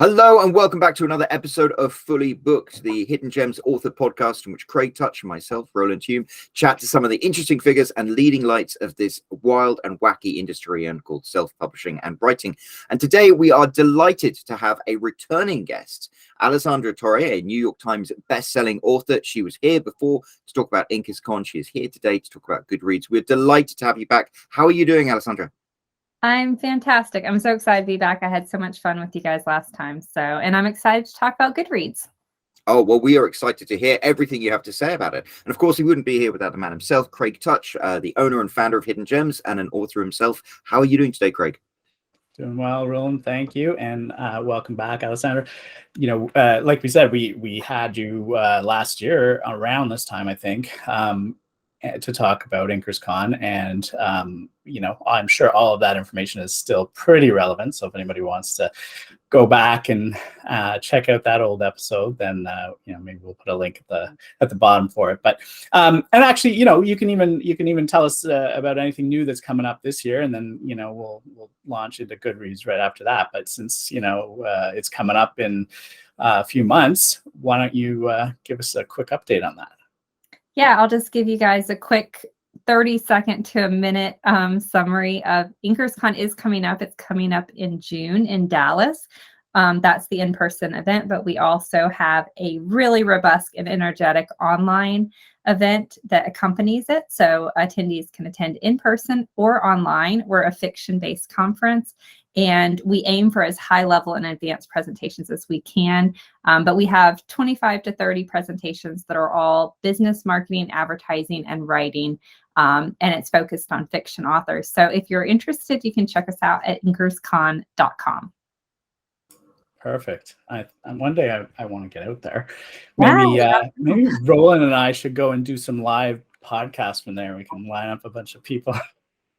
Hello and welcome back to another episode of Fully Booked, the Hidden Gems author podcast in which Craig Touch and myself, Roland Hume, chat to some of the interesting figures and leading lights of this wild and wacky industry and called self-publishing and writing. And today we are delighted to have a returning guest, Alessandra Torre, a New York Times best-selling author. She was here before to talk about Inkers Con. She is here today to talk about Goodreads. We're delighted to have you back. How are you doing, Alessandra? I'm fantastic. I'm so excited to be back. I had so much fun with you guys last time. And I'm excited to talk about Goodreads. Oh, well, we are excited to hear everything you have to say about it. And of course, he wouldn't be here without the man himself, Craig Touch, the owner and founder of Hidden Gems and an author himself. How are you doing today, Craig? Doing well, Roland. Thank you. And welcome back, Alessandra. You know, like we said, we had you last year around this time, I think, to talk about Inkers Con. And, you know, I'm sure all of that information is still pretty relevant. So if anybody wants to go back and check out that old episode, then, you know, maybe we'll put a link at the bottom for it. But and actually, you know, you can even tell us about anything new that's coming up this year. And then, you know, we'll launch into Goodreads right after that. But since, you know, it's coming up in a few months, why don't you give us a quick update on that? Yeah, I'll just give you guys a quick 30-second to a minute summary of Inkers Con is coming up. It's coming up in June in Dallas. That's the in-person event, but we also have a really robust and energetic online event that accompanies it. So attendees can attend in person or online. We're a fiction-based conference, and we aim for as high level and advanced presentations as we can. But we have 25 to 30 presentations that are all business, marketing, advertising, and writing. And it's focused on fiction authors. So if you're interested, you can check us out at inkerscon.com. Perfect. One day I want to get out there. Maybe maybe Roland and I should go and do some live podcasts from there. We can line up a bunch of people.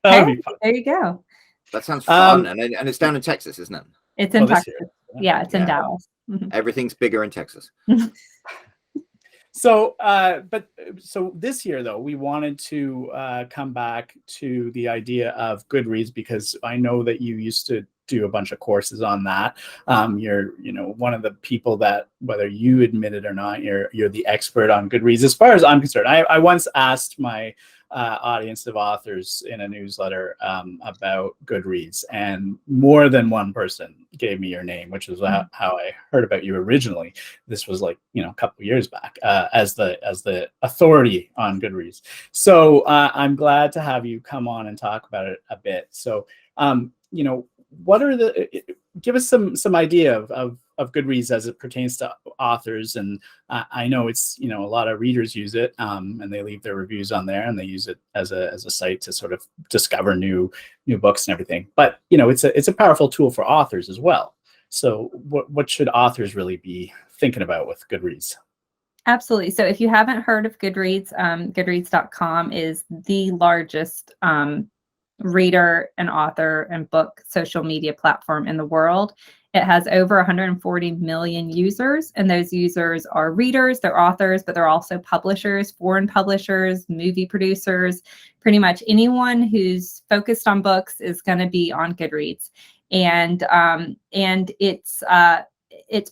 That would be fun. There you go. That sounds fun. And it's down in Texas, isn't it? It's in Texas. Yeah, it's in Dallas. Everything's bigger in Texas. So this year, though, we wanted to come back to the idea of Goodreads, because I know that you used to do a bunch of courses on that. You're, you know, one of the people that, whether you admit it or not, you're the expert on Goodreads, as far as I'm concerned. I once asked my audience of authors in a newsletter about Goodreads, and more than one person gave me your name, which is how I heard about you originally. This was like, you know, a couple of years back, as the authority on Goodreads. So I'm glad to have you come on and talk about it a bit. So you know, give us some idea of Goodreads as it pertains to authors. And I know it's, you know, a lot of readers use it, and they leave their reviews on there, and they use it as a site to sort of discover new books and everything. But, you know, it's a powerful tool for authors as well. So what should authors really be thinking about with Goodreads? Absolutely. So if you haven't heard of Goodreads, Goodreads.com is the largest reader and author and book social media platform in the world. It has over 140 million users, and those users are readers, they're authors, but they're also publishers, foreign publishers, movie producers. Pretty much anyone who's focused on books is going to be on Goodreads. And it's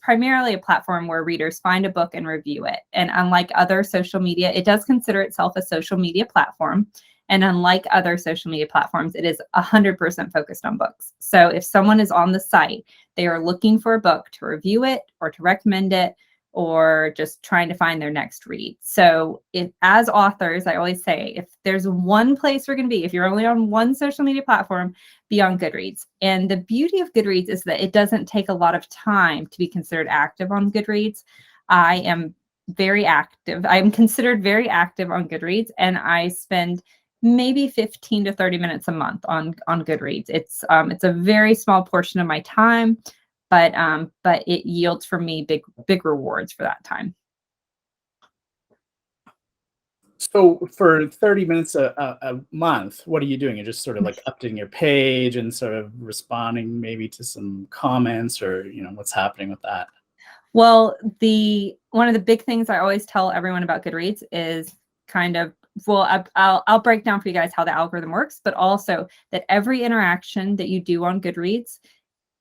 primarily a platform where readers find a book and review it. And unlike other social media, it does consider itself a social media platform. And unlike other social media platforms, it is 100% focused on books. So if someone is on the site, they are looking for a book to review it or to recommend it, or just trying to find their next read. So as authors, I always say, if there's one place we're going to be, if you're only on one social media platform, be on Goodreads. And the beauty of Goodreads is that it doesn't take a lot of time to be considered active on Goodreads. I am very active. I'm considered very active on Goodreads, and I spend maybe 15 to 30 minutes a month on Goodreads. It's a very small portion of my time, but it yields for me big rewards for that time. So for 30 minutes a month, what are you doing? You're just sort of like updating your page and sort of responding maybe to some comments, or, you know, what's happening with that? Well, one of the big things I always tell everyone about Goodreads is kind of, well, I'll break down for you guys how the algorithm works, but also that every interaction that you do on Goodreads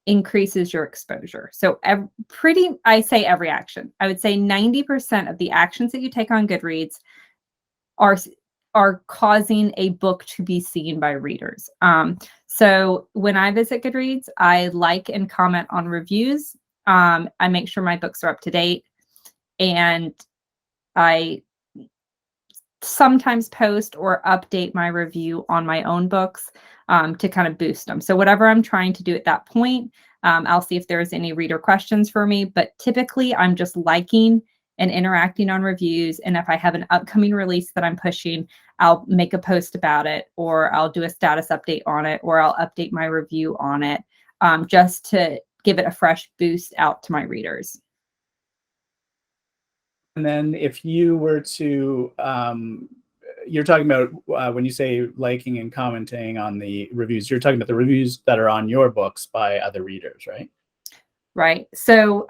increases your exposure. So I say every action. I would say 90% of the actions that you take on Goodreads are causing a book to be seen by readers. So when I visit Goodreads, I like and comment on reviews. I make sure my books are up to date, and I sometimes post or update my review on my own books to kind of boost them. So whatever I'm trying to do at that point, I'll see if there's any reader questions for me, but typically I'm just liking and interacting on reviews. And if I have an upcoming release that I'm pushing, I'll make a post about it, or I'll do a status update on it, or I'll update my review on it, just to give it a fresh boost out to my readers. And then if you were to, you're talking about when you say liking and commenting on the reviews, you're talking about the reviews that are on your books by other readers, right? Right. So,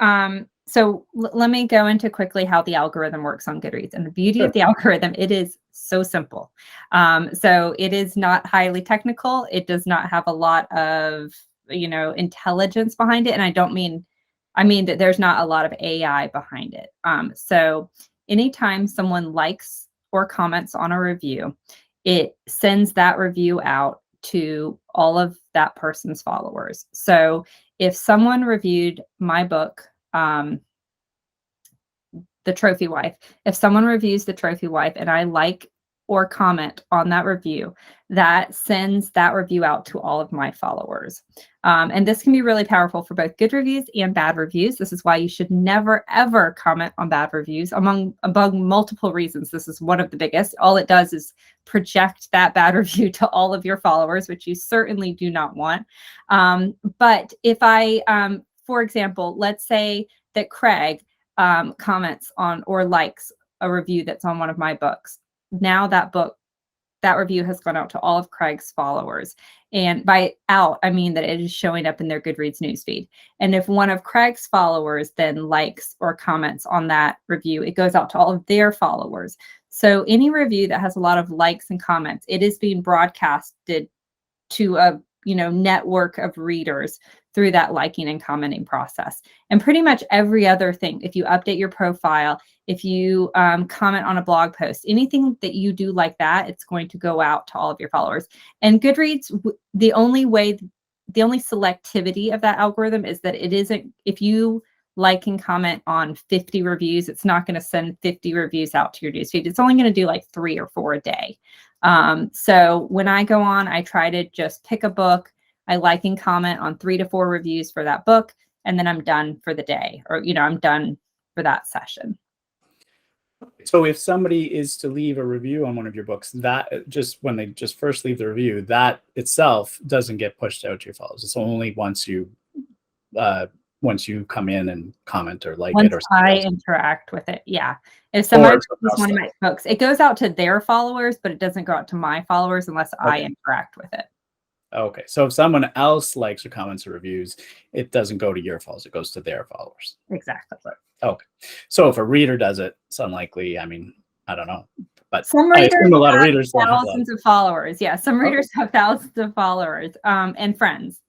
let me go into quickly how the algorithm works on Goodreads. And the beauty of the algorithm, it is so simple. So it is not highly technical. It does not have a lot of, intelligence behind it. And I mean that there's not a lot of AI behind it. So anytime someone likes or comments on a review, it sends that review out to all of that person's followers. So if someone reviewed my book, The Trophy Wife, if someone reviews The Trophy Wife and I like or comment on that review, that sends that review out to all of my followers. And this can be really powerful for both good reviews and bad reviews. This is why you should never, ever comment on bad reviews among multiple reasons. This is one of the biggest. All it does is project that bad review to all of your followers, which you certainly do not want. But if for example, let's say that Craig comments on or likes a review that's on one of my books. Now that review has gone out to all of Craig's followers. And by out, I mean that it is showing up in their Goodreads newsfeed. And if one of Craig's followers then likes or comments on that review, it goes out to all of their followers. So any review that has a lot of likes and comments, it is being broadcasted to a network of readers through that liking and commenting process. And pretty much every other thing, if you update your profile, if you comment on a blog post, anything that you do like that, it's going to go out to all of your followers. And Goodreads, the only selectivity of that algorithm is that it isn't, if you like and comment on 50 reviews, it's not going to send 50 reviews out to your newsfeed. It's only going to do like 3 or 4 a day. So when I go on, I try to just pick a book. I like and comment on 3 to 4 reviews for that book, and then I'm done for the day, or, I'm done for that session. So if somebody is to leave a review on one of your books, that just when they just first leave the review, that itself doesn't get pushed out to your followers. It's only once you come in and comment or like it, or I interact with it. Yeah. If somebody reads one of my books, it goes out to their followers, but it doesn't go out to my followers unless I interact with it. Okay. So if someone else likes or comments or reviews, it doesn't go to your followers, it goes to their followers. Exactly. Okay. So if a reader does it, it's unlikely. I mean, I don't know, but some readers a lot of readers have thousands of followers. Yeah. Some readers have thousands of followers, and friends.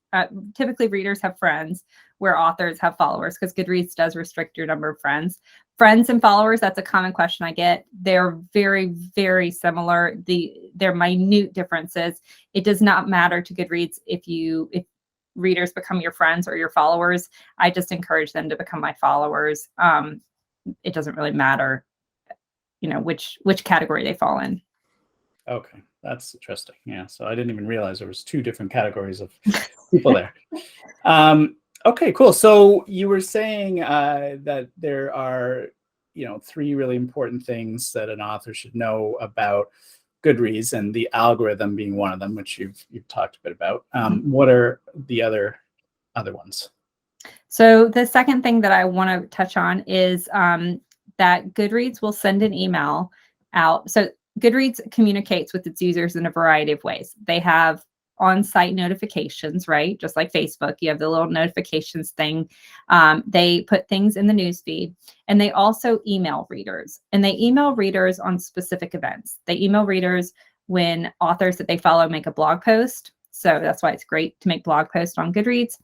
Typically readers have friends where authors have followers, because Goodreads does restrict your number of friends. Friends and followers, that's a common question I get. They're very, very similar. They're minute differences. It does not matter to Goodreads if readers become your friends or your followers. I just encourage them to become my followers. It doesn't really matter, which category they fall in. Okay, that's interesting. Yeah, so I didn't even realize there was 2 different categories of people there. Okay, cool. So you were saying that there are, 3 really important things that an author should know about Goodreads, and the algorithm being one of them, which you've talked a bit about. What are the other ones? So the second thing that I want to touch on is that Goodreads will send an email out. So Goodreads communicates with its users in a variety of ways. They have on-site notifications, right? Just like Facebook, you have the little notifications thing. They put things in the newsfeed, and they also email readers. And they email readers on specific events. They email readers when authors that they follow make a blog post. So that's why it's great to make blog posts on Goodreads.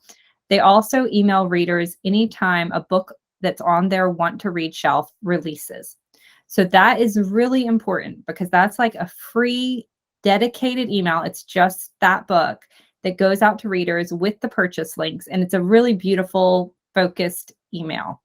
They also email readers anytime a book that's on their want to read shelf releases. So that is really important because that's like a free dedicated email. It's just that book that goes out to readers with the purchase links. And it's a really beautiful, focused email.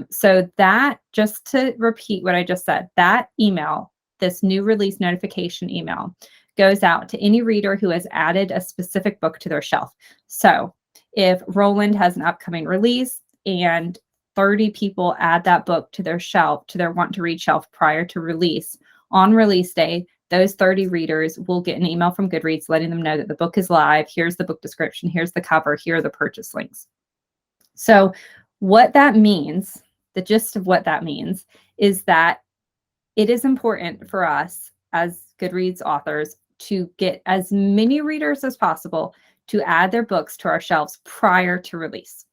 So that, just to repeat what I just said, that email, this new release notification email, goes out to any reader who has added a specific book to their shelf. So if Roland has an upcoming release and 30 people add that book to their shelf, to their want to read shelf prior to release, on release day, those 30 readers will get an email from Goodreads letting them know that the book is live. Here's the book description. Here's the cover. Here are the purchase links. So what that means, the gist of what that means, is that it is important for us as Goodreads authors to get as many readers as possible to add their books to our shelves prior to release.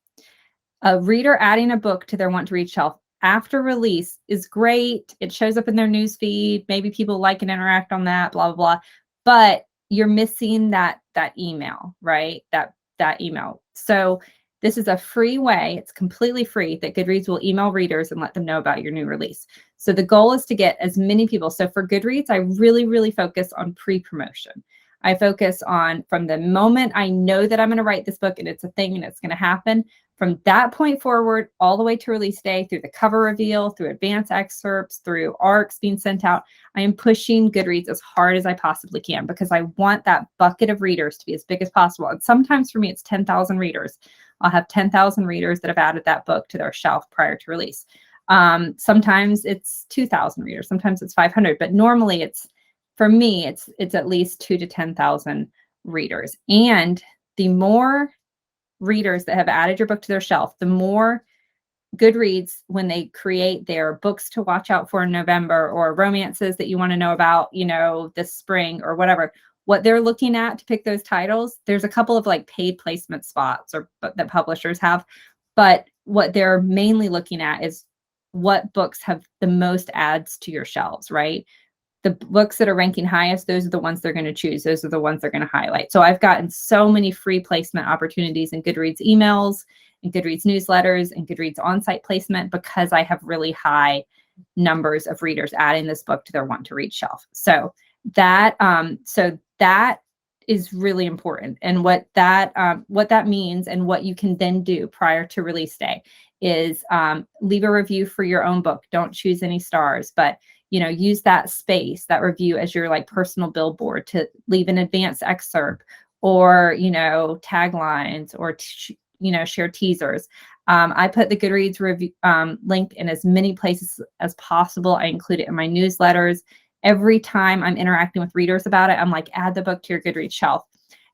A reader adding a book to their want to read shelf after release is great. It shows up in their news feed. Maybe people like and interact on that, blah, blah, blah. But you're missing that email, right? That email. So this is a free way. It's completely free that Goodreads will email readers and let them know about your new release. So the goal is to get as many people. So for Goodreads, I really, really focus on pre-promotion. I focus on, from the moment I know that I'm going to write this book and it's a thing and it's going to happen, from that point forward, all the way to release day, through the cover reveal, through advance excerpts, through ARCs being sent out, I am pushing Goodreads as hard as I possibly can because I want that bucket of readers to be as big as possible. And sometimes for me, it's 10,000 readers. I'll have 10,000 readers that have added that book to their shelf prior to release. Sometimes it's 2,000 readers. Sometimes it's 500. But normally for me, it's at least 2,000 to 10,000 readers. And the more readers that have added your book to their shelf, the more Goodreads, when they create their books to watch out for in November, or romances that you want to know about, this spring or whatever, what they're looking at to pick those titles, there's a couple of like paid placement spots that publishers have. But what they're mainly looking at is what books have the most adds to your shelves, right? The books that are ranking highest, those are the ones they're going to choose. Those are the ones they're going to highlight. So I've gotten so many free placement opportunities in Goodreads emails, in Goodreads newsletters, and Goodreads on-site placement because I have really high numbers of readers adding this book to their want to read shelf. So that is really important. And what that means and what you can then do prior to release day is leave a review for your own book. Don't choose any stars, but use that space, that review, as your like personal billboard to leave an advanced excerpt or, taglines or, share teasers. I put the Goodreads review link in as many places as possible. I include it in my newsletters. Every time I'm interacting with readers about it, I'm like, add the book to your Goodreads shelf.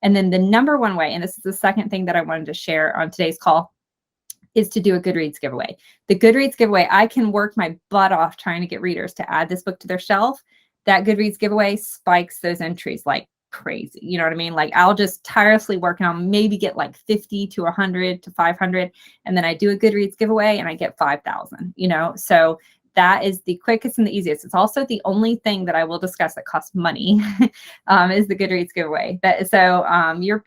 And then the number one way, and this is the second thing that I wanted to share on today's call, is to do a Goodreads giveaway. The Goodreads giveaway, I can work my butt off trying to get readers to add this book to their shelf. That Goodreads giveaway spikes those entries like crazy. You know what I mean? Like I'll just tirelessly work and I'll maybe get like 50 to 100 to 500. And then I do a Goodreads giveaway and I get 5,000, So that is the quickest and the easiest. It's also the only thing that I will discuss that costs money is the Goodreads giveaway.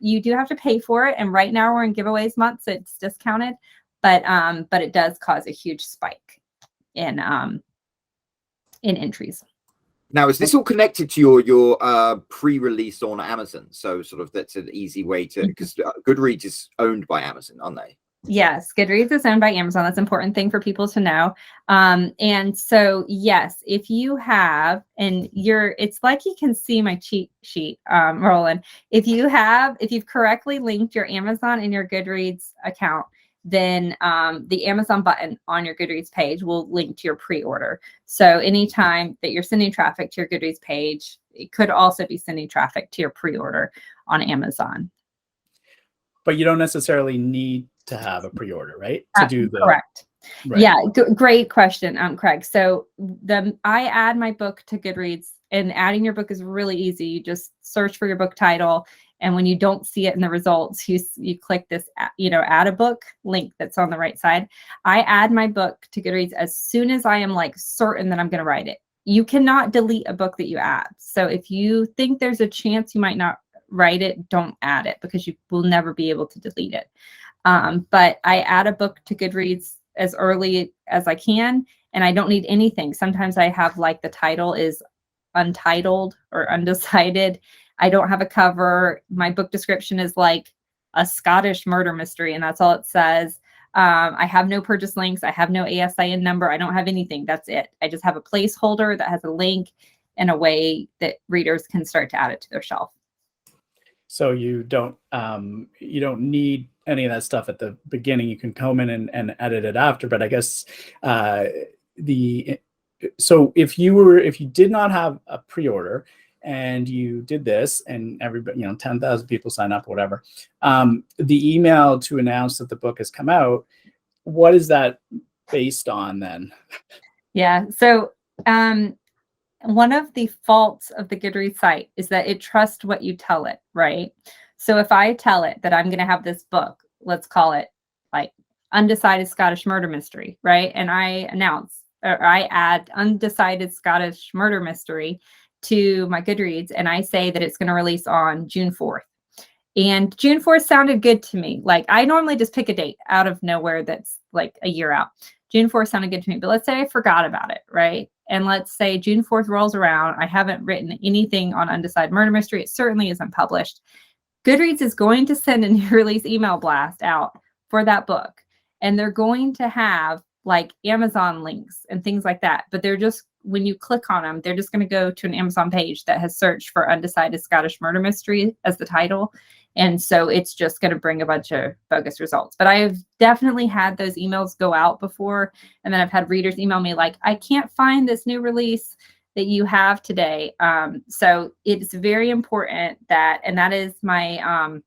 You do have to pay for it. And right now we're in giveaways month, so it's discounted. But it does cause a huge spike in entries. Now, is this all connected to your pre-release on Amazon? So sort of that's an easy way to, because Goodreads is owned by Amazon, aren't they? Yes, Goodreads is owned by Amazon. That's an important thing for people to know. And so, yes, if you have, it's like you can see my cheat sheet, Roland. If you've correctly linked your Amazon and your Goodreads account, then the Amazon button on your Goodreads page will link to your pre-order. So anytime that you're sending traffic to your Goodreads page, it could also be sending traffic to your pre-order on Amazon. But you don't necessarily need to have a pre-order, right? To do the correct. Right. Yeah, great question, Craig. So I add my book to Goodreads, and adding your book is really easy. You just search for your book title, and when you don't see it in the results, you click this, add a book link that's on the right side. I add my book to Goodreads as soon as I am like certain that I'm going to write it. You cannot delete a book that you add. So if you think there's a chance you might not write it, don't add it because you will never be able to delete it. But I add a book to Goodreads as early as I can, and I don't need anything. Sometimes I have like the title is untitled or undecided. I don't have a cover. My book description is like a Scottish murder mystery, and that's all it says. I have no purchase links. I have no ASIN number. I don't have anything. That's it. I just have a placeholder that has a link and a way that readers can start to add it to their shelf. So you don't need any of that stuff at the beginning. You can come in and edit it after. But I guess so if you did not have a pre-order and you did this and everybody, 10,000 people sign up, whatever, the email to announce that the book has come out, what is that based on then? Yeah. So one of the faults of the Goodreads site is that it trusts what you tell it, right? So if I tell it that I'm going to have this book, let's call it like Undecided Scottish Murder Mystery, right? And I add Undecided Scottish Murder Mystery to my Goodreads, and I say that it's going to release on June 4th. And June 4th sounded good to me. Like I normally just pick a date out of nowhere that's like a year out. June 4th sounded good to me, but let's say I forgot about it, right? And let's say June 4th rolls around. I haven't written anything on Undecided Murder Mystery. It certainly isn't published. Goodreads is going to send a new release email blast out for that book. And they're going to have like Amazon links and things like that. But they're just, when you click on them, they're just going to go to an Amazon page that has searched for Undecided Scottish Murder Mystery as the title. And so it's just going to bring a bunch of bogus results. But I've definitely had those emails go out before. And then I've had readers email me like, I can't find this new release that you have today. So it's very important that, and that is my,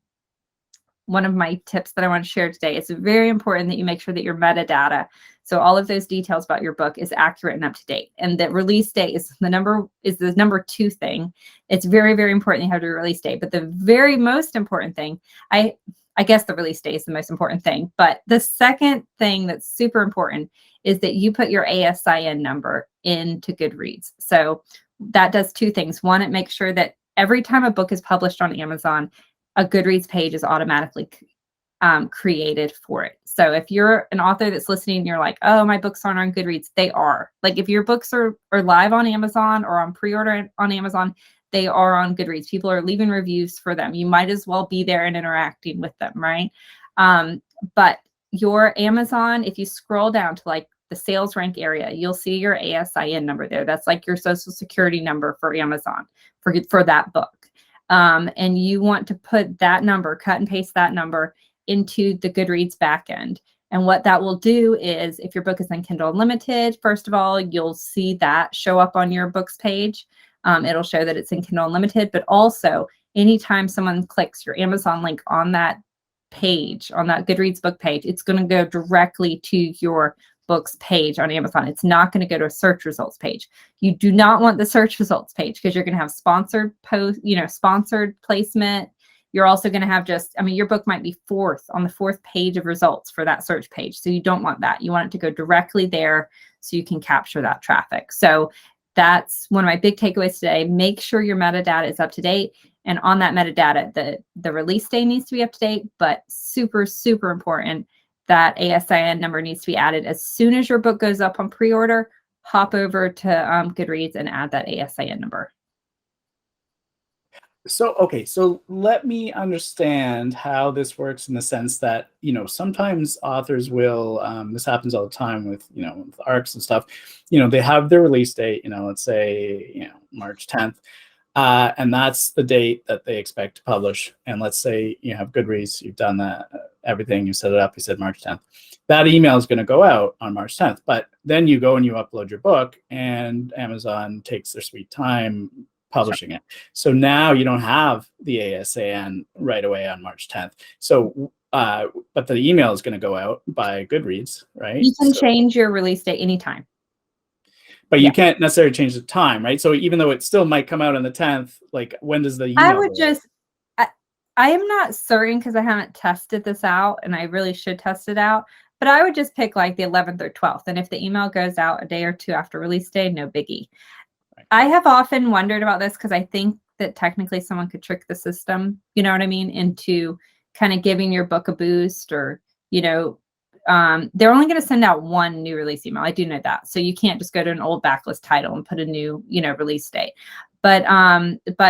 one of my tips that I want to share today. It's very important that you make sure that your metadata, so all of those details about your book, is accurate and up to date. And that release date is the number 2 thing. It's very, very important you have your release date. But the very most important thing, I guess the release date is the most important thing. But the second thing that's super important is that you put your ASIN number into Goodreads. So that does 2 things. One, it makes sure that every time a book is published on Amazon, a Goodreads page is automatically created for it. So if you're an author that's listening and you're like, oh, my books aren't on Goodreads, they are. Like if your books are live on Amazon or on pre-order on Amazon, they are on Goodreads. People are leaving reviews for them. You might as well be there and interacting with them, right? But your Amazon, if you scroll down to like the sales rank area, you'll see your ASIN number there. That's like your social security number for Amazon for that book. And you want to put that number, cut and paste that number into the Goodreads backend. And what that will do is if your book is in Kindle Unlimited, first of all, you'll see that show up on your books page. It'll show that it's in Kindle Unlimited, but also anytime someone clicks your Amazon link on that page, on that Goodreads book page, it's going to go directly to your books page on Amazon. It's not going to go to a search results page. You do not want the search results page because you're going to have sponsored post, sponsored placement. You're also going to have your book might be on the 4th page of results for that search page. So you don't want that. You want it to go directly there so you can capture that traffic. So that's one of my big takeaways today. Make sure your metadata is up to date. And on that metadata, the release day needs to be up to date, but super, super important, that ASIN number needs to be added as soon as your book goes up on pre-order. Hop over to Goodreads and add that ASIN number. So, okay, so let me understand how this works in the sense that, sometimes authors will, this happens all the time with, with ARCs and stuff, they have their release date, let's say, March 10th. And that's the date that they expect to publish. And let's say you have Goodreads, you've done that, everything, you set it up, you said March 10th. That email is going to go out on March 10th. But then you go and you upload your book and Amazon takes their sweet time publishing it. So now you don't have the ASIN right away on March 10th. So, but the email is going to go out by Goodreads, right? You can change your release date anytime. But you can't necessarily change the time, right? So even though it still might come out on the 10th, like when does the email I would just, I am not certain because I haven't tested this out and I really should test it out, but I would just pick like the 11th or 12th. And if the email goes out a day or 2 after release day, no biggie. Right. I have often wondered about this because I think that technically someone could trick the system, you know what I mean, into kind of giving your book a boost, or, they're only going to send out one new release email. I do know that. So you can't just go to an old backlist title and put a new, release date. But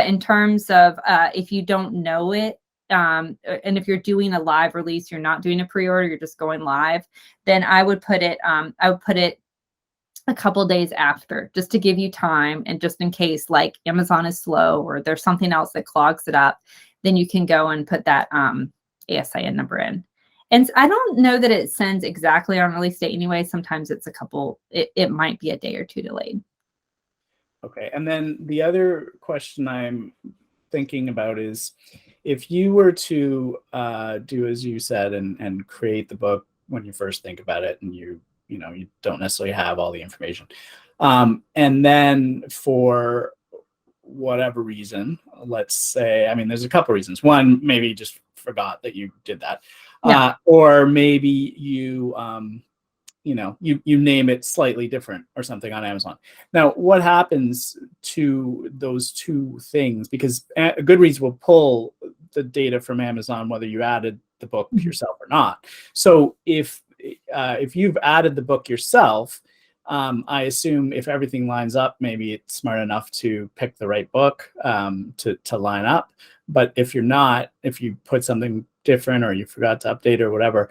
in terms of if you don't know it, and if you're doing a live release, you're not doing a pre-order, you're just going live, then I would put it a couple days after, just to give you time, and just in case like Amazon is slow or there's something else that clogs it up, then you can go and put that ASIN number in. And I don't know that it sends exactly on release date anyway. Sometimes it's it might be a day or two delayed. Okay. And then the other question I'm thinking about is, if you were to do as you said and create the book when you first think about it, and you don't necessarily have all the information, and then for whatever reason, let's say, I mean, there's a couple reasons. One, maybe you just forgot that you did that. Yeah. Or maybe you name it slightly different or something on Amazon. Now, what happens to those two things? Because Goodreads will pull the data from Amazon, whether you added the book yourself or not. So if you've added the book yourself, I assume if everything lines up, maybe it's smart enough to pick the right book to line up. But if you're not, if you put something different or you forgot to update or whatever,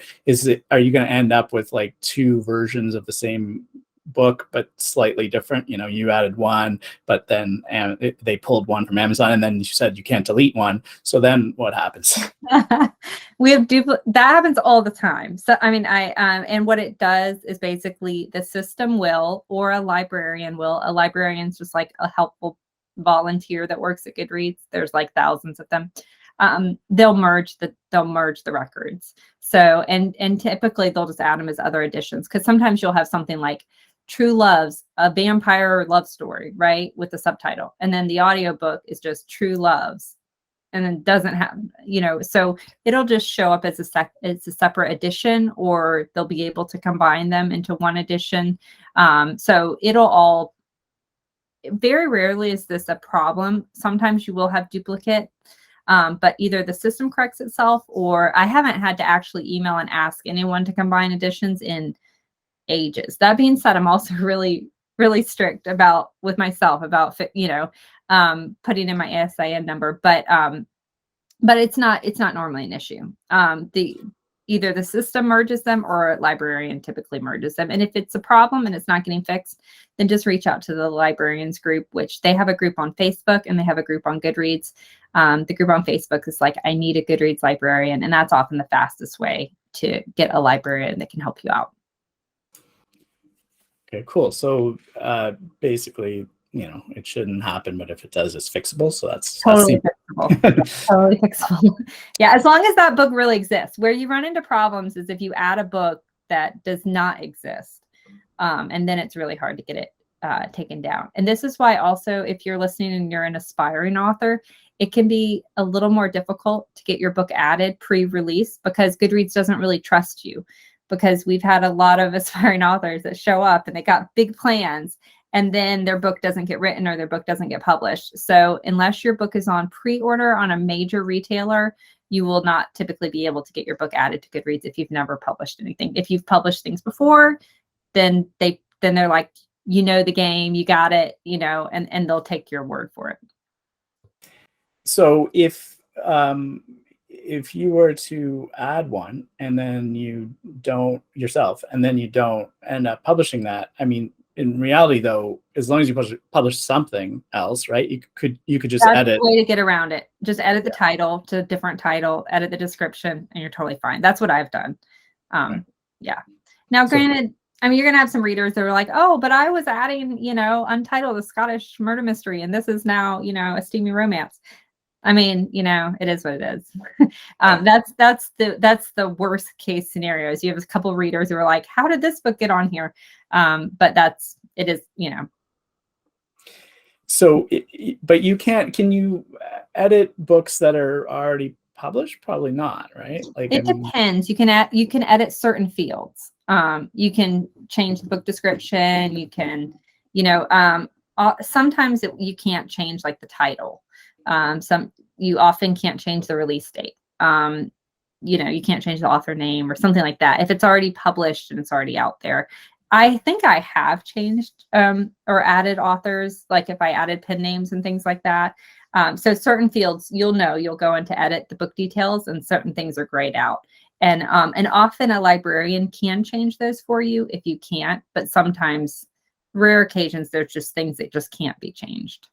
are you going to end up with like two versions of the same book but slightly different? You added one, but then they pulled one from Amazon, and then you said you can't delete one. So then what happens? We have that happens all the time. So I mean, and what it does is basically the system will, or a librarian's just like a helpful volunteer that works at Goodreads. There's like thousands of them. They'll merge the records. So and typically they'll just add them as other additions, because sometimes you'll have something like True Loves, a vampire love story, right, with the subtitle, and then the audiobook is just True Loves, and then doesn't have, so it'll just show up as it's a separate edition, or they'll be able to combine them into one edition. So it'll all, very rarely is this a problem. Sometimes you will have duplicate, but either the system corrects itself, or I haven't had to actually email and ask anyone to combine editions in ages. That being said, I'm also really, really strict with myself about putting in my ASIN number, but it's not normally an issue. Either the system merges them or a librarian typically merges them. And if it's a problem and it's not getting fixed, then just reach out to the librarians group, which they have a group on Facebook and they have a group on Goodreads. The group on Facebook is like, I need a Goodreads librarian. And that's often the fastest way to get a librarian that can help you out. Okay, cool. So basically, it shouldn't happen, but if it does, it's fixable. So that's totally fixable. Totally fixable. Yeah, as long as that book really exists. Where you run into problems is if you add a book that does not exist, and then it's really hard to get it taken down. And this is why also, if you're listening and you're an aspiring author, it can be a little more difficult to get your book added pre-release, because Goodreads doesn't really trust you. Because we've had a lot of aspiring authors that show up and they got big plans, and then their book doesn't get written or their book doesn't get published. So unless your book is on pre-order on a major retailer, you will not typically be able to get your book added to Goodreads if you've never published anything. If you've published things before, then they're like, the game, you got it, and they'll take your word for it. So if you were to add one and then you don't yourself, and then you don't end up publishing that, I mean, in reality though, as long as you publish something else, right? You could just That's edit. the way to get around it. Just edit the title to a different title, edit the description, and you're totally fine. That's what I've done. Right. Yeah. Now, granted, I mean, you're going to have some readers that are like, oh, but I was adding, Untitled, a Scottish murder mystery, and this is now, a steamy romance. I mean, it is what it is. That's the worst case scenarios. You have a couple of readers who are like, how did this book get on here? But it is. So, but you can you edit books that are already published? Probably not, right? Like, it depends. You can edit certain fields. You can change the book description. You can, sometimes you can't change like the title. You often can't change the release date. you can't change the author name or something like that. If it's already published and it's already out there. I think I have changed or added authors, like if I added pen names and things like that. So certain fields, you'll go in to edit the book details, and certain things are grayed out. And often a librarian can change those for you if you can't, but sometimes, rare occasions, there's just things that just can't be changed.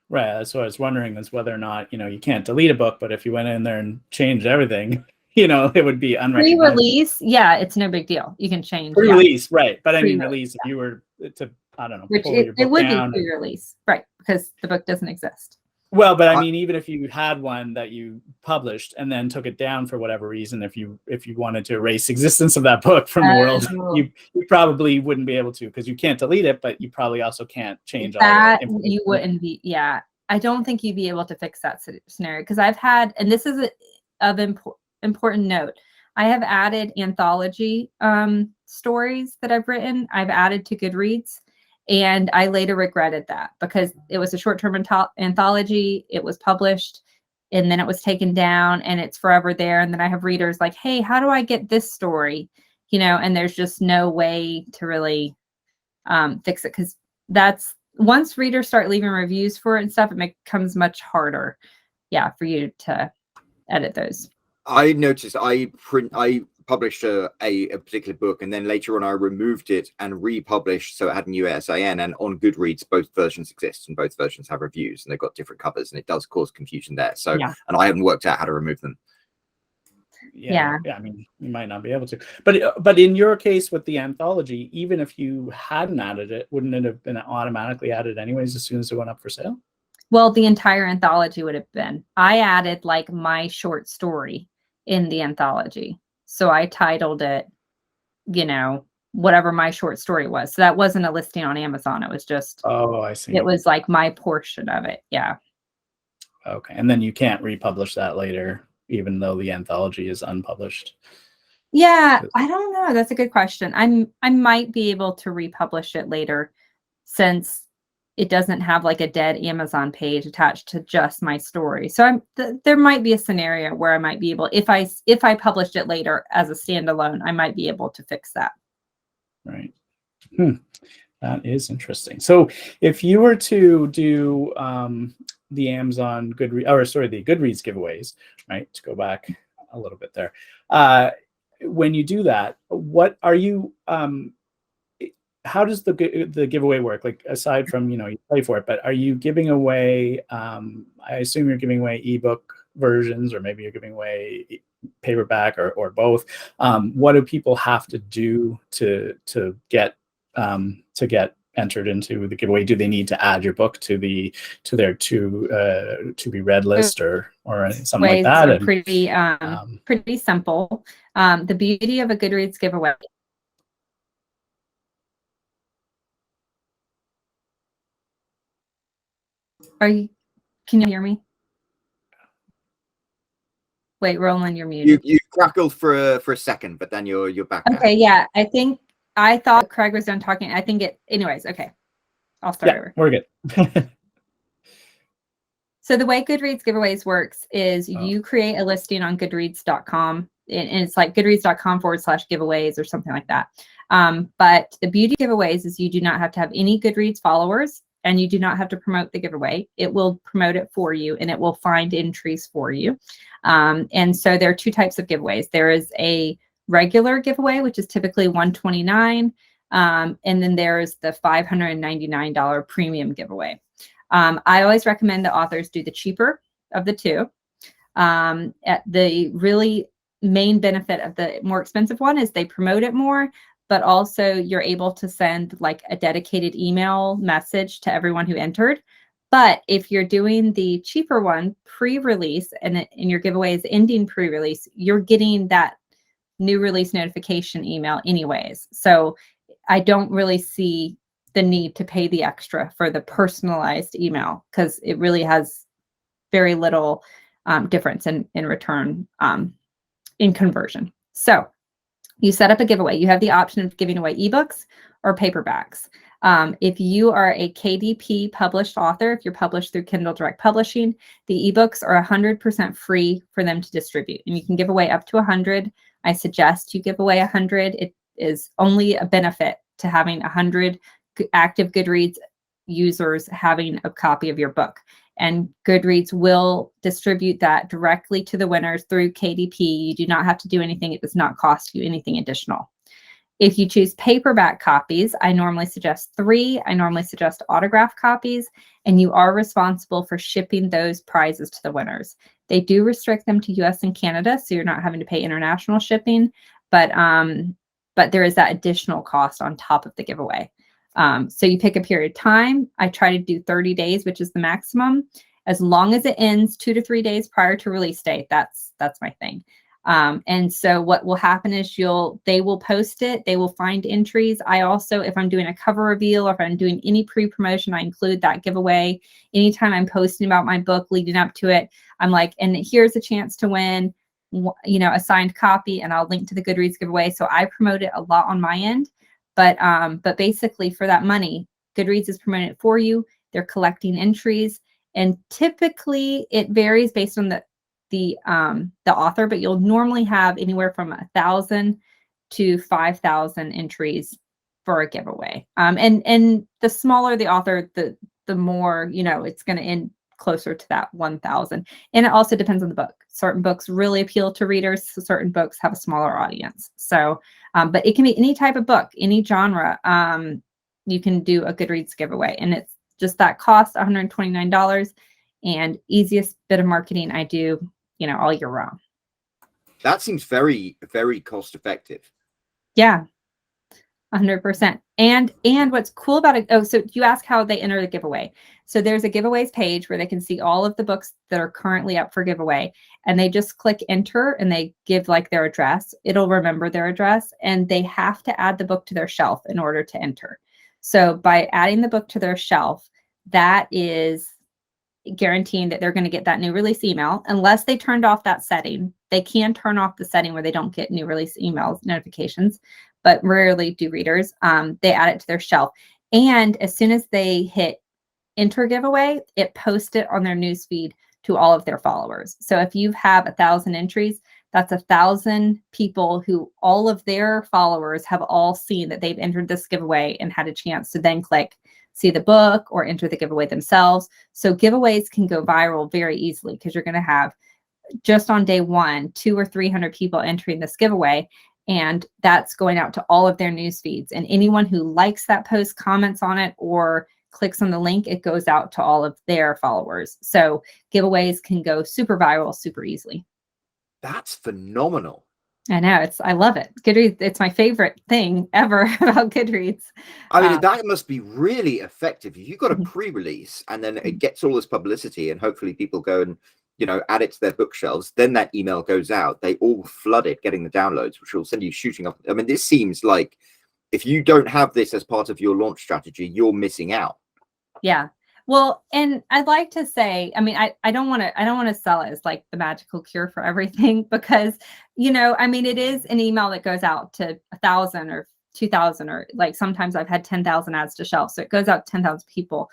Right. That's what I was wondering, is whether or not, you can't delete a book, but if you went in there and changed everything, it would be unrecognizable. Pre-release, yeah, it's no big deal. You can change. Pre-release, right. But I mean, release, if you were to, I don't know, which pull your book it would down. be pre-release, right, because the book doesn't exist. Well, but I mean, even if you had one that you published and then took it down for whatever reason, if you wanted to erase existence of that book from the world, you probably wouldn't be able to, because you can't delete it, but you probably also can't change that. all the You wouldn't be, yeah. I don't think you'd be able to fix that scenario, because I've had, and this is of important note, I have added anthology stories that I've written. I've added to Goodreads, and I later regretted that, because it was a short-term anthology. It was published, and then it was taken down, and it's forever there. And then I have readers like, hey, how do I get this story? And there's just no way to really fix it, because that's, once readers start leaving reviews for it and stuff, it becomes much harder, for you to edit those. I noticed I published a particular book, and then later on I removed it and republished, so it had a new SIN. And on Goodreads, both versions exist, and both versions have reviews, and they've got different covers, and it does cause confusion there. So, and I haven't worked out how to remove them. Yeah. I mean, you might not be able to, but in your case with the anthology, even if you hadn't added it, wouldn't it have been automatically added anyways as soon as it went up for sale? Well, the entire anthology would have been. I added like my short story in the anthology, so I titled it, whatever my short story was. So that wasn't a listing on Amazon. It was just, oh, I see. It was like my portion of it. Yeah. Okay, and then you can't republish that later, even though the anthology is unpublished. Yeah, I don't know. That's a good question. I might be able to republish it later, since it doesn't have like a dead Amazon page attached to just my story. So there might be a scenario where I might be able, if I published it later as a standalone, I might be able to fix that. Right. That is interesting. So if you were to do the Amazon Goodreads, the Goodreads giveaways, right? To go back a little bit there. When you do that, what are you, how does the giveaway work? Like, aside from, you pay for it, but are you giving away, I assume you're giving away ebook versions, or maybe you're giving away paperback, or both. What do people have to do to get entered into the giveaway? Do they need to add your book to their to be read list, or something like that? Are pretty simple. The beauty of a Goodreads giveaway. Can you hear me? Wait, Roland, you're muted. You crackled for a second, but then you're back. Okay, yeah. I thought Craig was done talking. I think anyways, okay. I'll start over. We're good. So the way Goodreads giveaways works is you create a listing on goodreads.com, and it's like goodreads.com/giveaways or something like that. But the beauty of giveaways is you do not have to have any Goodreads followers, and you do not have to promote the giveaway. It will promote it for you, and it will find entries for you. And so there are two types of giveaways. There is a regular giveaway, which is typically $129, and then there's the $599 premium giveaway. I always recommend that authors do the cheaper of the two. The really main benefit of the more expensive one is they promote it more, but also you're able to send like a dedicated email message to everyone who entered. But if you're doing the cheaper one pre-release, and your giveaway is ending pre-release, you're getting that new release notification email anyways. So I don't really see the need to pay the extra for the personalized email, because it really has very little difference in return in conversion. So you set up a giveaway. You have the option of giving away ebooks or paperbacks. If you are a KDP published author, if you're published through Kindle Direct Publishing, the ebooks are 100% free for them to distribute, and you can give away up to 100. I suggest you give away 100. It is only a benefit to having 100 active Goodreads users having a copy of your book. And Goodreads will distribute that directly to the winners through KDP. You do not have to do anything. It does not cost you anything additional. If you choose paperback copies, I normally suggest 3. I normally suggest autograph copies, and you are responsible for shipping those prizes to the winners. They do restrict them to US and Canada, so you're not having to pay international shipping, but there is that additional cost on top of the giveaway. So you pick a period of time. I try to do 30 days, which is the maximum. As long as it ends 2 to 3 days prior to release date, that's my thing. And so what will happen is they will post it. They will find entries. I also, if I'm doing a cover reveal or if I'm doing any pre-promotion, I include that giveaway. Anytime I'm posting about my book leading up to it, I'm like, and here's a chance to win, a signed copy, and I'll link to the Goodreads giveaway. So I promote it a lot on my end. But basically for that money, Goodreads is promoting it for you. They're collecting entries, and typically it varies based on the author, but you'll normally have anywhere from 1,000 to 5,000 entries for a giveaway. And the smaller the author, the more, it's going to end closer to that 1,000. And it also depends on the book. Certain books really appeal to readers. So certain books have a smaller audience. So, but it can be any type of book, any genre. You can do a Goodreads giveaway, and it's just that cost, $129, and easiest bit of marketing I do, all year round. That seems very, very cost effective. Yeah, 100%. And what's cool about it, so you ask how they enter the giveaway. So there's a giveaways page where they can see all of the books that are currently up for giveaway, and they just click enter and they give like their address. It'll remember their address, and they have to add the book to their shelf in order to enter. So by adding the book to their shelf, that is guaranteeing that they're going to get that new release email, unless they turned off that setting. They can turn off the setting where they don't get new release emails notifications, but rarely do readers. They add it to their shelf, and as soon as they hit enter giveaway, it posts it on their newsfeed to all of their followers. So if you have 1,000 entries, that's 1,000 people who all of their followers have all seen that they've entered this giveaway and had a chance to then click see the book or enter the giveaway themselves. So giveaways can go viral very easily, because you're going to have, just on day one, 200 or 300 people entering this giveaway, and that's going out to all of their news feeds. And anyone who likes that post, comments on it, or clicks on the link, it goes out to all of their followers. So giveaways can go super viral super easily. That's phenomenal. I know, I love it. Goodreads, it's my favorite thing ever about Goodreads. I mean, that must be really effective. If you've got a pre-release and then it gets all this publicity, and hopefully people go and, add it to their bookshelves, then that email goes out. They all flood it, getting the downloads, which will send you shooting up. I mean, this seems like if you don't have this as part of your launch strategy, you're missing out. Yeah. Well, and I'd like to say, I mean, I don't want to sell it as like the magical cure for everything, because, I mean, it is an email that goes out to 1,000 or 2,000, or like sometimes I've had 10,000 ads to shelf. So it goes out to 10,000 people,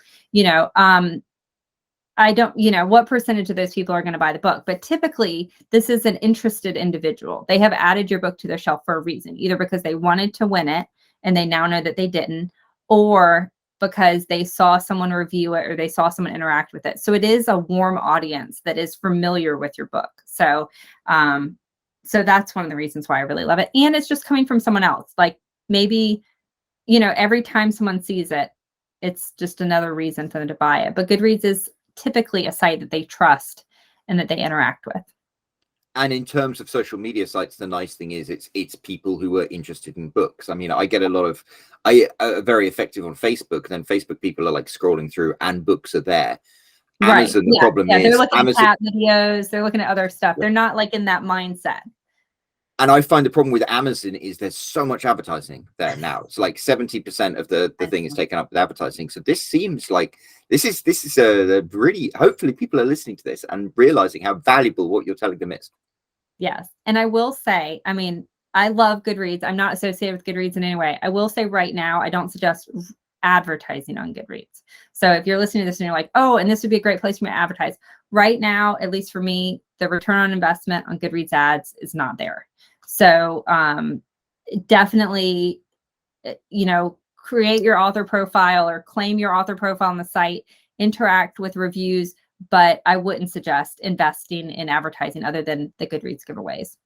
I don't, what percentage of those people are going to buy the book, but typically this is an interested individual. They have added your book to their shelf for a reason, either because they wanted to win it and they now know that they didn't, or because they saw someone review it or they saw someone interact with it. So it is a warm audience that is familiar with your book. So, so that's one of the reasons why I really love it. And it's just coming from someone else. Like maybe, every time someone sees it, it's just another reason for them to buy it. But Goodreads is typically a site that they trust and that they interact with. And in terms of social media sites, the nice thing is it's people who are interested in books. I mean, I get a lot of, very effective on Facebook. Then Facebook people are like scrolling through, and books are there. Amazon, the problem is they're looking Amazon, at videos, they're looking at other stuff. They're not like in that mindset. And I find the problem with Amazon is there's so much advertising there now. It's like 70% of the thing is taken up with advertising. So this seems like this is a really, hopefully people are listening to this and realizing how valuable what you're telling them is. Yes. And I will say, I mean, I love Goodreads. I'm not associated with Goodreads in any way. I will say right now, I don't suggest advertising on Goodreads. So if you're listening to this and you're like, oh, and this would be a great place for me to advertise. Right now, at least for me, the return on investment on Goodreads ads is not there. So definitely, create your author profile or claim your author profile on the site, interact with reviews, but I wouldn't suggest investing in advertising other than the Goodreads giveaways.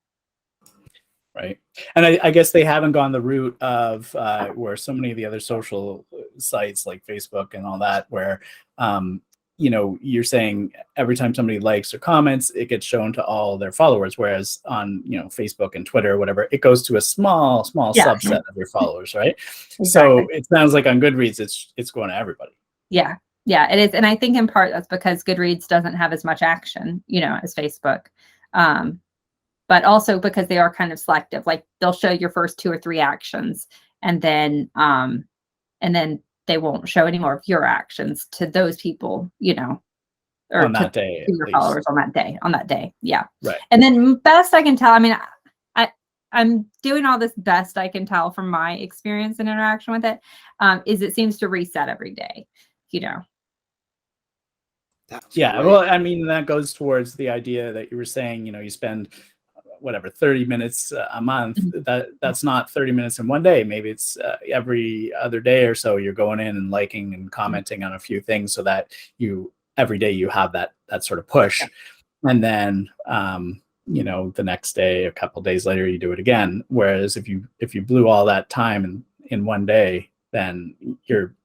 Right. And I guess they haven't gone the route of where so many of the other social sites like Facebook and all that, where, you're saying every time somebody likes or comments, it gets shown to all their followers. Whereas on, Facebook and Twitter or whatever, it goes to a small subset of your followers. Right. Exactly. So it sounds like on Goodreads, it's going to everybody. Yeah. Yeah, it is. And I think in part that's because Goodreads doesn't have as much action, as Facebook. But also because they are kind of selective. Like they'll show your first 2 or 3 actions and then they won't show any more of your actions to those people, or on that day, to your followers on that day. Yeah. Right. And then best I can tell, I mean, I'm doing all this best I can tell from my experience and interaction with it, is it seems to reset every day, That's Yeah. great. Well, I mean, that goes towards the idea that you were saying, you spend 30 minutes a month. That's not 30 minutes in one day. Maybe it's every other day or so you're going in and liking and commenting on a few things, so that every day you have that sort of push. Yeah. And then the next day, a couple of days later, you do it again. Whereas if you blew all that time in one day, then your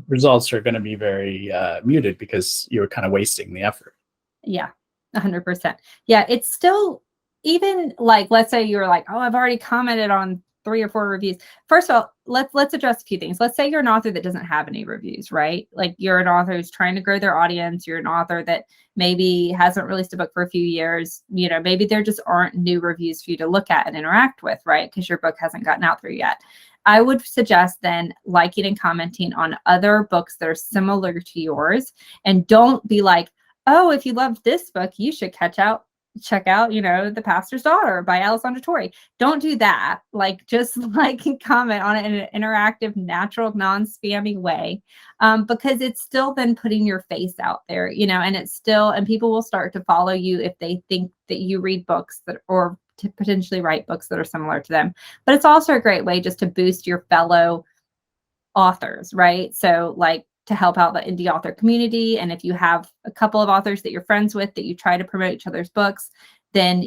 results are going to be very muted, because you're kind of wasting the effort. Yeah, 100%. Yeah, it's still, even like, let's say you're like, oh, I've already commented on 3 or 4 reviews. First of all, let's address a few things. Let's say you're an author that doesn't have any reviews, right? Like you're an author who's trying to grow their audience. You're an author that maybe hasn't released a book for a few years. Maybe there just aren't new reviews for you to look at and interact with, right? Because your book hasn't gotten out there yet. I would suggest then liking and commenting on other books that are similar to yours. And don't be like, oh, if you loved this book, you should check out, The Pastor's Daughter by Alessandra Torre. Don't do that. Like, just like and comment on it in an interactive, natural, non-spammy way, because it's still then putting your face out there, and people will start to follow you if they think that you read books or to potentially write books that are similar to them. But it's also a great way just to boost your fellow authors, right? So like, to help out the indie author community. And if you have a couple of authors that you're friends with that you try to promote each other's books, then,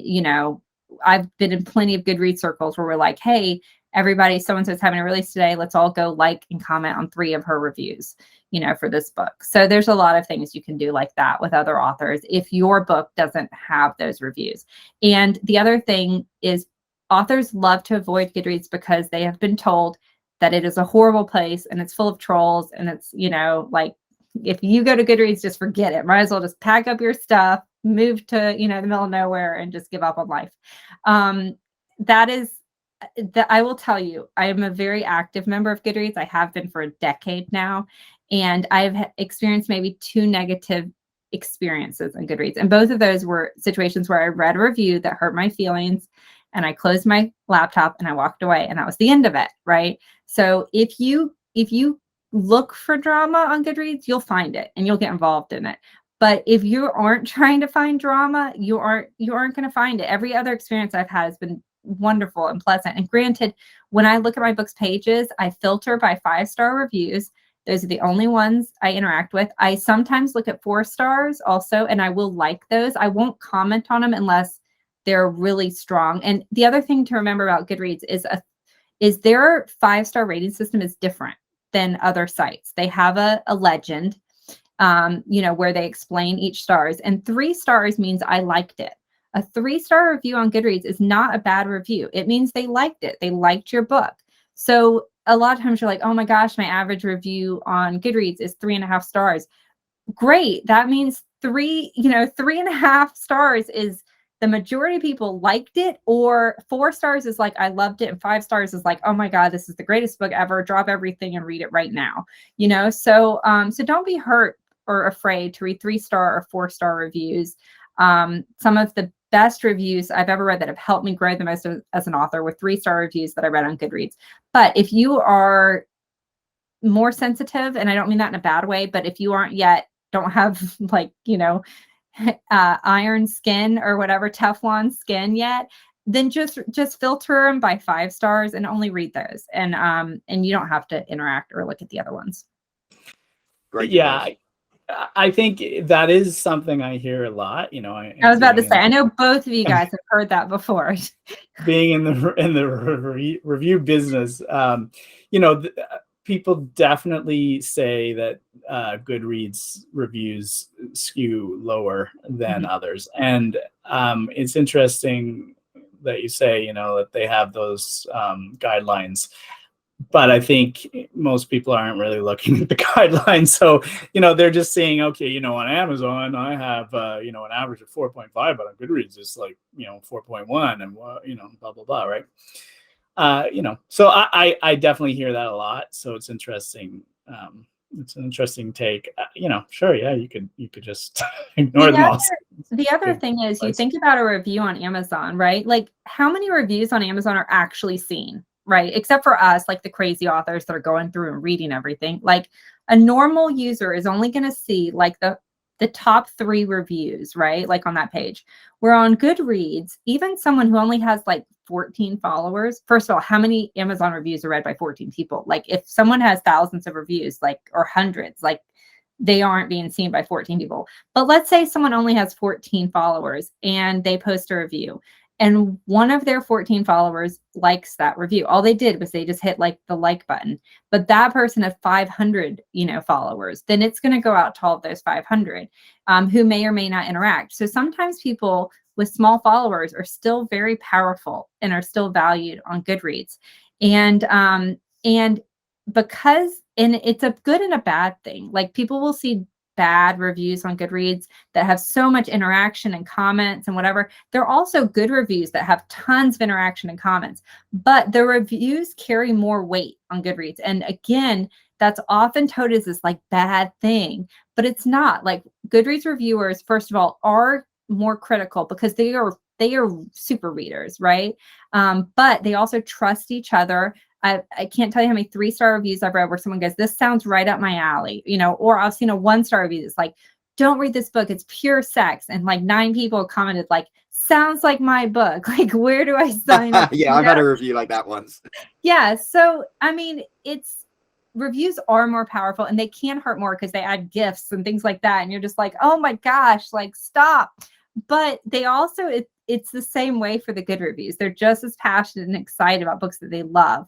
I've been in plenty of Goodreads circles where we're like, hey, everybody, so-and-so's having a release today. Let's all go like and comment on 3 of her reviews, for this book. So there's a lot of things you can do like that with other authors if your book doesn't have those reviews. And the other thing is, authors love to avoid Goodreads because they have been told that it is a horrible place and it's full of trolls, and it's, like, if you go to Goodreads, just forget it. Might as well just pack up your stuff, move to, the middle of nowhere, and just give up on life. I will tell you, I am a very active member of Goodreads. I have been for a decade now, and I've experienced maybe 2 negative experiences in Goodreads. And both of those were situations where I read a review that hurt my feelings, and I closed my laptop and I walked away, and that was the end of it, right? So if you look for drama on Goodreads, you'll find it and you'll get involved in it. But if you aren't trying to find drama, you aren't going to find it. Every other experience I've had has been wonderful and pleasant. And granted, when I look at my book's pages, I filter by 5-star reviews. Those are the only ones I interact with. I sometimes look at 4 stars also, and I will like those. I won't comment on them unless they're really strong. And the other thing to remember about Goodreads is their 5-star rating system is different than other sites. They have a legend, where they explain each stars, and 3 stars means I liked it. A 3-star review on Goodreads is not a bad review. It means they liked it. They liked your book. So a lot of times you're like, oh my gosh, my average review on Goodreads is 3.5 stars. Great. That means 3.5 stars is the majority of people liked it, or 4 stars is like, I loved it. And 5 stars is like, oh my God, this is the greatest book ever. Drop everything and read it right now. So don't be hurt or afraid to read 3-star or 4-star reviews. Some of the best reviews I've ever read that have helped me grow the most as an author were 3-star reviews that I read on Goodreads. But if you are more sensitive, and I don't mean that in a bad way, but if you don't have like, iron skin or whatever, Teflon skin yet, then just filter them by 5 stars and only read those. And you don't have to interact or look at the other ones. Great. Yeah. I think that is something I hear a lot. I was about to say, I know both of you guys have heard that before. Being in the review business, people definitely say that Goodreads reviews skew lower than others, and it's interesting that you say that they have those guidelines. But I think most people aren't really looking at the guidelines. So, they're just saying, okay, on Amazon, I have, an average of 4.5, but on Goodreads, it's like, 4.1 and, blah, blah, blah, right? So I definitely hear that a lot. So it's interesting. It's an interesting take. Sure. Yeah. You could just ignore them all. The other thing is you think about a review on Amazon, right? Like how many reviews on Amazon are actually seen? Right. Except for us, like the crazy authors that are going through and reading everything. Like a normal user is only going to see like the top 3 reviews, right? Like on that page. Where on Goodreads, even someone who only has like 14 followers, first of all, how many Amazon reviews are read by 14 people? Like if someone has thousands of reviews, like, or hundreds, like they aren't being seen by 14 people. But let's say someone only has 14 followers and they post a review. And one of their 14 followers likes that review. All they did was they just hit like the like button. But that person has 500, followers. Then it's going to go out to all of those 500 who may or may not interact. So sometimes people with small followers are still very powerful and are still valued on Goodreads. And because it's a good and a bad thing. Like people will see bad reviews on Goodreads that have so much interaction and comments and whatever. There are also good reviews that have tons of interaction and comments, but the reviews carry more weight on Goodreads. And again, that's often touted as this like bad thing, but it's not. Like Goodreads reviewers, first of all, are more critical because they are super readers, right? But they also trust each other. I can't tell you how many 3-star reviews I've read where someone goes, this sounds right up my alley, or I've seen a 1-star review that's like, don't read this book. It's pure sex. And like 9 people commented like, sounds like my book. Like, where do I sign up? Yeah, I've had a review like that once. Yeah. So, I mean, reviews are more powerful and they can hurt more because they add gifts and things like that. And you're just like, oh my gosh, like stop. But they also, it's the same way for the good reviews. They're just as passionate and excited about books that they love.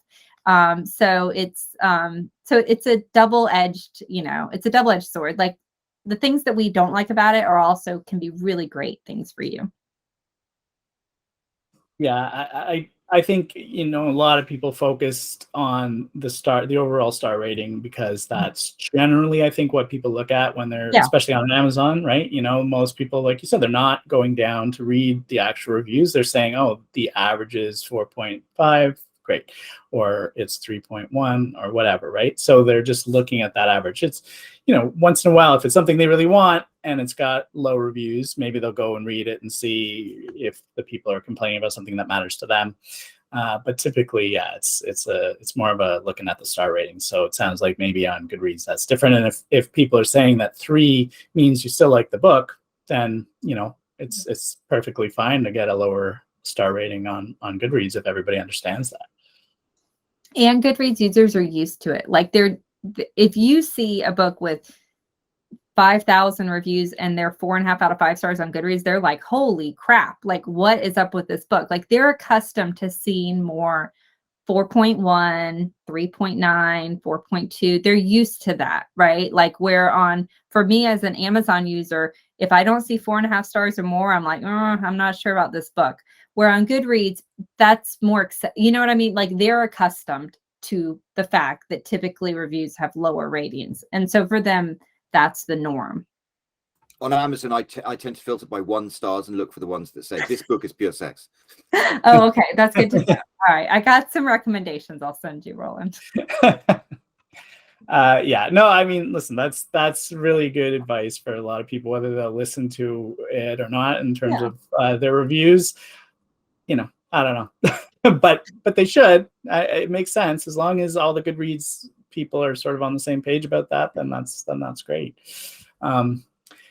So it's a double-edged, it's a double-edged sword. Like the things that we don't like about it are also can be really great things for you. Yeah, I think a lot of people focused on the overall star rating because that's generally I think what people look at when they're especially on Amazon, right? Most people, like you said, they're not going down to read the actual reviews. They're saying, oh, the average is 4.5, great, or it's 3.1 or whatever, right? So they're just looking at that average. It's once in a while, if it's something they really want and it's got low reviews, maybe they'll go and read it and see if the people are complaining about something that matters to them. But typically, yeah, it's more of a looking at the star rating. So it sounds like maybe on Goodreads that's different. And if people are saying that 3 means you still like the book, then it's perfectly fine to get a lower star rating on Goodreads if everybody understands that. And Goodreads users are used to it. Like if you see a book with 5,000 reviews and they're 4.5 out of 5 stars on Goodreads, they're like, holy crap, like what is up with this book? Like they're accustomed to seeing more 4.1, 3.9, 4.2. They're used to that, right? Like for me as an Amazon user, if I don't see 4.5 stars or more, I'm like, I'm not sure about this book. Where on Goodreads, that's more, you know what I mean? Like they're accustomed to the fact that typically reviews have lower ratings. And so for them, that's the norm. On Amazon, I tend to filter by 1 stars and look for the ones that say this book is pure sex. Oh, okay. That's good to know. All right. I got some recommendations I'll send you, Roland. Yeah, no, I mean, listen, that's really good advice for a lot of people, whether they'll listen to it or not in terms of their reviews. I don't know, but they should. It makes sense as long as all the Goodreads people are sort of on the same page about that, then that's great.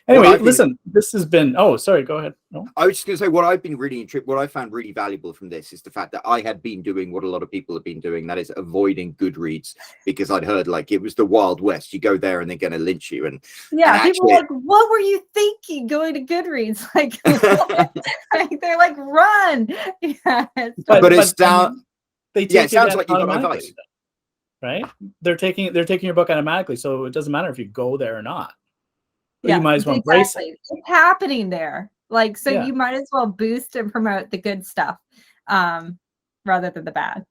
Anyway, listen, this has been, oh, sorry, go ahead. No? I was just going to say, what I found really valuable from this is the fact that I had been doing what a lot of people have been doing, that is avoiding Goodreads, because I'd heard like it was the Wild West. You go there and they're going to lynch you. And people are like, what were you thinking going to Goodreads? Like, like they're like, run. Yeah, but it's down. It sounds like you got advice, right? They're taking your book automatically, so it doesn't matter if you go there or not. Yeah, you might as well embrace it. It's happening there. Like, so you might as well boost and promote the good stuff rather than the bad.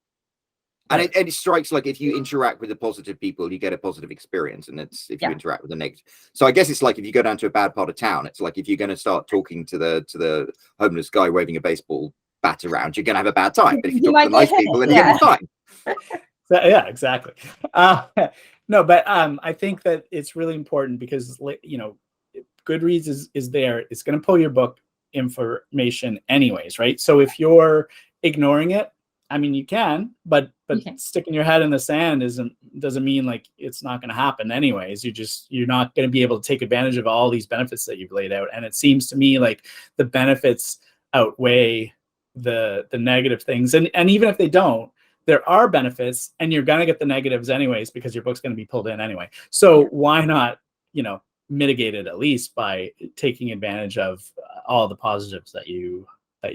And it strikes like if you interact with the positive people, you get a positive experience. And it's if you interact with the negative. So I guess it's like if you go down to a bad part of town, it's like if you're going to start talking to the homeless guy waving a baseball bat around, you're going to have a bad time. But if you talk to the nice people, then you're going to be fine. Yeah, exactly. No, but I think that it's really important because, you know, Goodreads is there. It's going to pull your book information anyways, right? So if you're ignoring it, I mean, you can, but sticking your head in the sand doesn't mean like it's not going to happen anyways. You're not going to be able to take advantage of all these benefits that you've laid out. And it seems to me like the benefits outweigh the negative things. And even if they don't, there are benefits, and you're going to get the negatives anyways because your book's going to be pulled in anyway. So why not, you know, mitigate it at least by taking advantage of all the positives that you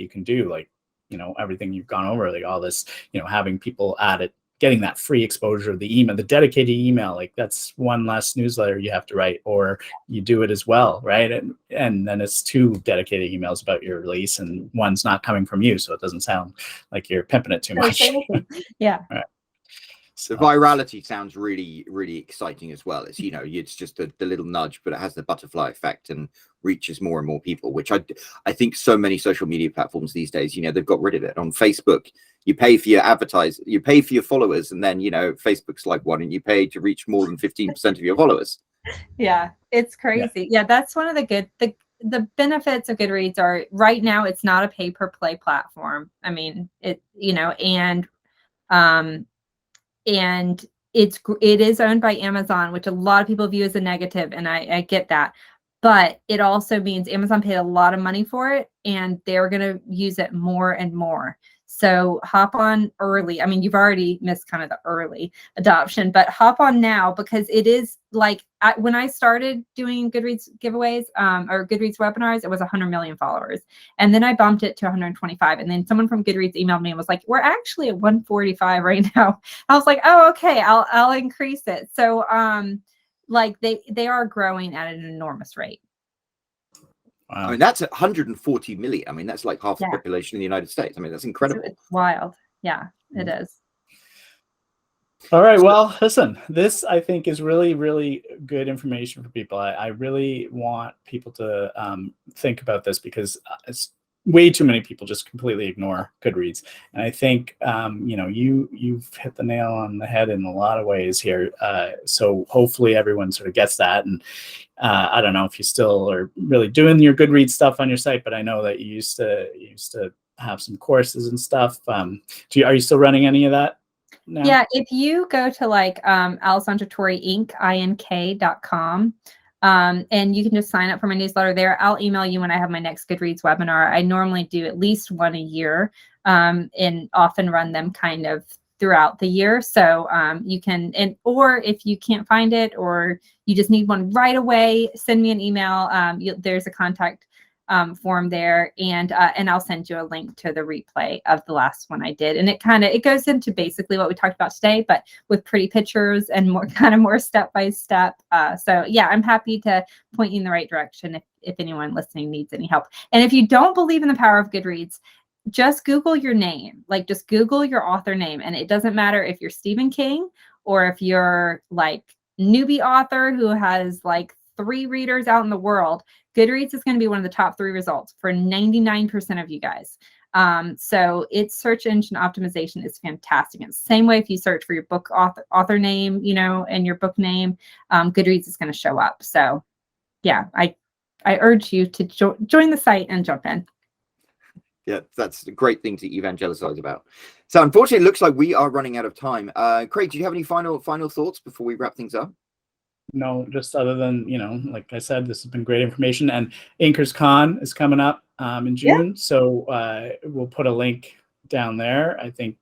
can do, like, you know, everything you've gone over, like all this, you know, having people at it, getting that free exposure, the email, the dedicated email, like that's one less newsletter you have to write, or you do it as well, right? And then it's 2 dedicated emails about your release, and one's not coming from you, so it doesn't sound like you're pimping it too much. Yeah. Right. So virality sounds really, really exciting as well. It's, you know, it's just the little nudge, but it has the butterfly effect and reaches more and more people, which I think so many social media platforms these days, you know, they've got rid of it. On Facebook, you pay for you pay for your followers, and then, you know, Facebook's like, why don't you pay to reach more than 15% of your followers? Yeah, it's crazy. Yeah, that's one of the benefits of Goodreads are right now it's not a pay per play platform. I mean, it, you know, and it is owned by Amazon, which a lot of people view as a negative, and I get that. But it also means Amazon paid a lot of money for it, and they're going to use it more and more. So hop on early. I mean, you've already missed kind of the early adoption, but hop on now, because it is like when I started doing Goodreads giveaways or Goodreads webinars, it was 100 million followers. And then I bumped it to 125. And then someone from Goodreads emailed me and was like, we're actually at 145 right now. I was like, oh, okay, I'll increase it. So like they are growing at an enormous rate. Wow. I mean, that's 140 million. I mean, that's like half the population in the United States. I mean, that's incredible. It's wild. Yeah, it is. All right. Well, listen, this I think is really, really good information for people. I really want people to think about this, because it's way too many people just completely ignore Goodreads. And I think, you know, you've hit the nail on the head in a lot of ways here. So hopefully everyone sort of gets that. And I don't know if you still are really doing your Goodreads stuff on your site, but I know that you used to have some courses and stuff. Are you still running any of that now? Yeah. If you go to like Alessandra Torre Inc.com, and you can just sign up for my newsletter there. I'll email you when I have my next Goodreads webinar. I normally do at least one a year, and often run them kind of throughout the year. So you can, or if you can't find it, or you just need one right away, send me an email. There's a contact form there, and I'll send you a link to the replay of the last one I did. And it goes into basically what we talked about today, but with pretty pictures and more step by step. So yeah, I'm happy to point you in the right direction if anyone listening needs any help. And if you don't believe in the power of Goodreads, just Google your name, like just Google your author name. And it doesn't matter if you're Stephen King or if you're like newbie author who has like 3 readers out in the world. Goodreads is going to be one of the top 3 results for 99% of you guys. So its search engine optimization is fantastic. It's the same way if you search for your book author name, you know, and your book name, Goodreads is going to show up. So yeah, I urge you to join the site and jump in. Yeah, that's a great thing to evangelize about. So unfortunately, it looks like we are running out of time. Craig, do you have any final thoughts before we wrap things up? No, just other than, like I said, this has been great information. And Inkers Con is coming up in June. So we'll put a link down there. I think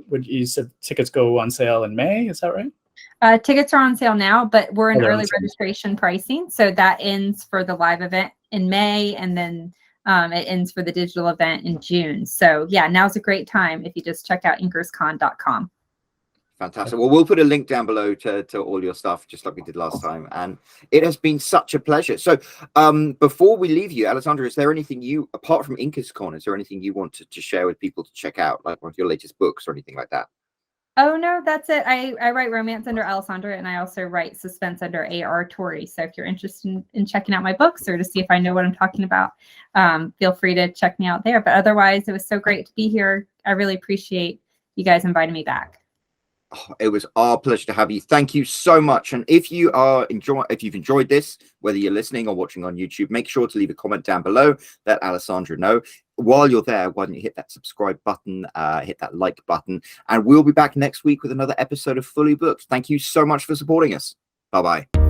what you said, tickets go on sale in May. Is that right? Tickets are on sale now, but we're in they're on early sale. registration pricing. So that ends for the live event in May, and then it ends for the digital event in June. So yeah, now's a great time if you just check out inkerscon.com. Fantastic. Well, we'll put a link down below to all your stuff, just like we did last time. And it has been such a pleasure. So before we leave you, Alessandra, is there anything you, apart from InkersCon, is there anything you want to share with people to check out, like one of your latest books or anything like that? Oh, no, that's it. I write romance under Alessandra, and I also write suspense under A.R. Torre. So if you're interested in checking out my books or to see if I know what I'm talking about, feel free to check me out there. But otherwise, it was so great to be here. I really appreciate you guys inviting me back. Oh, it was our pleasure to have you. Thank you so much. And if you've enjoyed this, whether you're listening or watching on YouTube, make sure to leave a comment down below. Let Alessandra know. While you're there, why don't you hit that subscribe button, hit that like button, and we'll be back next week with another episode of Fully Booked. Thank you so much for supporting us. Bye-bye.